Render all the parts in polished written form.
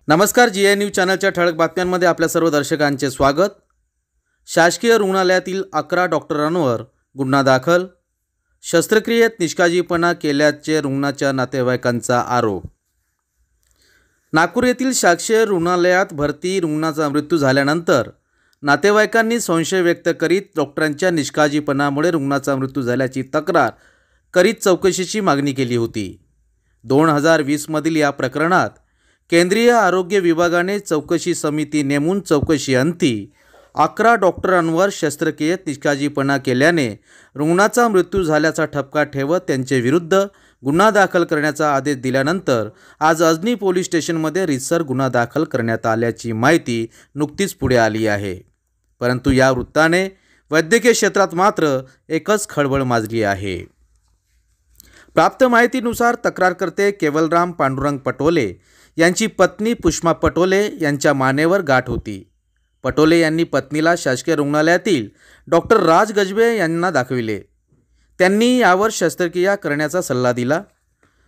नमस्कार, जी न्यूज चॅनलच्या ठळक बातम्यांमध्ये आपल्या सर्व दर्शकांचे स्वागत। शासकीय रुग्णालयातील 11 डॉक्टरांवर गुन्हा दाखल। शस्त्रक्रियेत निष्काळजीपणा केल्याचे रुग्णाच्या नातेवाईकांचा आरोप। नागपूर येथील शासकीय रुग्णालयात भरती रुग्णाचा मृत्यू झाल्यानंतर नातेवाईकांनी संशय व्यक्त करीत डॉक्टरांच्या निष्काळजीपणामुळे रुग्णाचा मृत्यू झाल्याची तक्रार करीत चौकशीची मागणी केली होती। 2020 मधील या प्रकरणात केंद्रीय आरोग्य विभागाने चौकशी समिती नेमून चौकशी अंती 11 डॉक्टरांवर शस्त्रक्रियेत निष्काळजीपणा केल्याने रुग्णाचा मृत्यू झाल्याचा ठपका ठेवत त्यांच्या विरुद्ध गुन्हा दाखल करण्याचा आदेश दिल्यानंतर आज अजनी पोलीस स्टेशनमध्ये रितसर गुन्हा दाखल करण्यात आल्याची माहिती नुकतीच पुढे आली आहे। परंतु या वृत्ताने वैद्यकीय क्षेत्रात मात्र एकच खळबळ माजली आहे। प्राप्त माहितीनुसार तक्रारकर्ते केवलराम पांडुरंग पटोले यांची पत्नी पुष्पा पटोले यांच्या मानेवर गाठ होती। पटोले यांनी पत्नीला शासकीय रुग्णालयातील डॉक्टर राज गजबे यांना दाखविले। त्यांनी यावर शस्त्रक्रिया करण्याचा सल्ला दिला।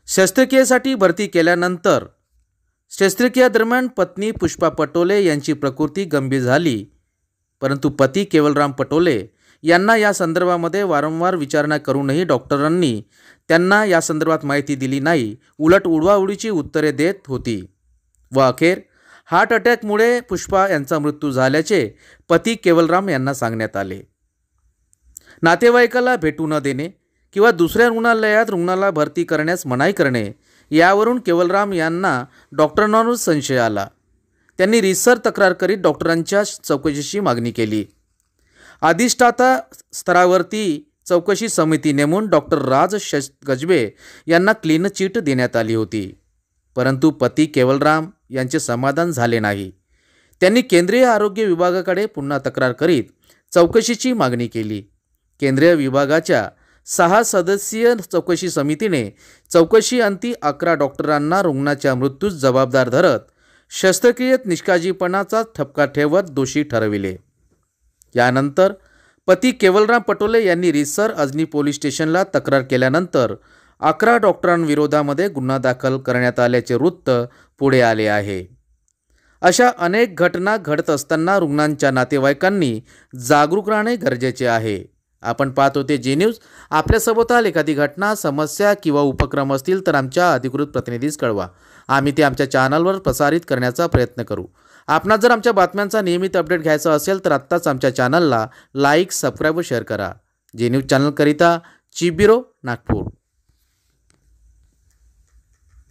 शस्त्रक्रियेसाठी भरती केल्यानंतर शस्त्रक्रिया दरम्यान पत्नी पुष्पा पटोले यांची प्रकृती गंभीर झाली, परंतु पती केवलराम पटोले यांना या संदर्भामध्ये वारंवार विचारणा करूनही डॉक्टरांनी त्यांना या संदर्भात माहिती दिली नाही, उलट उडवाउडीची उत्तरे देत होती व अखेर हार्ट अटॅकमुळे पुष्पा यांचा मृत्यू झाल्याचे पती केवलराम यांना सांगण्यात आले। नातेवाईकाला भेटू न देणे किंवा दुसऱ्या रुग्णालयात रुग्णाला भरती करण्यास मनाई करणे यावरून केवलराम यांना डॉक्टरांवर संशय आला। त्यांनी रितसर तक्रार करीत डॉक्टरांच्या चौकशीची मागणी केली। अधिष्ठाता स्तरावरती चौकशी समिती नेमून डॉक्टर राज गजबे यांना क्लीन चिट देण्यात आली होती, परंतु पती केवलराम यांचे समाधान झाले नाही। त्यांनी केंद्रीय आरोग्य विभागाकडे पुन्हा तक्रार करीत चौकशीची मागणी केली। केंद्रीय विभागाच्या 6 सदस्यीय चौकशी समितीने चौकशी अंती 11 डॉक्टरांना रुग्णाच्या मृत्यूस जबाबदार धरत शस्त्रक्रियेत निष्काळजीपणाचा ठपका ठेवत दोषी ठरविले। यानंतर पती केवलराम पटोले यांनी रितसर अजनी पोलीस स्टेशनला तक्रार केल्यानंतर 11 डॉक्टरांविरोधामध्ये गुन्हा दाखल करण्यात आल्याचे वृत्त पुढे आले आहे। अशा अनेक घटना घडत असताना रुग्णांच्या नातेवाईकांनी जागरूक राहणे गरजेचे आहे। आपण पाहत होते जी न्यूज। आपल्यासोबत एखादी घटना, समस्या किंवा उपक्रम असतील तर आमच्या अधिकृत प्रतिनिधीस कळवा, आम्ही ते आमच्या चॅनलवर प्रसारित करण्याचा प्रयत्न करू। आपणास जर आमच्या बातम्यांचा नियमित अपडेट घ्यायचा असेल तर आत्ताच आमच्या चॅनलला लाईक, सबस्क्राईब व शेअर करा। जी न्यूज चॅनलकरिता चिबिरो, नागपूर।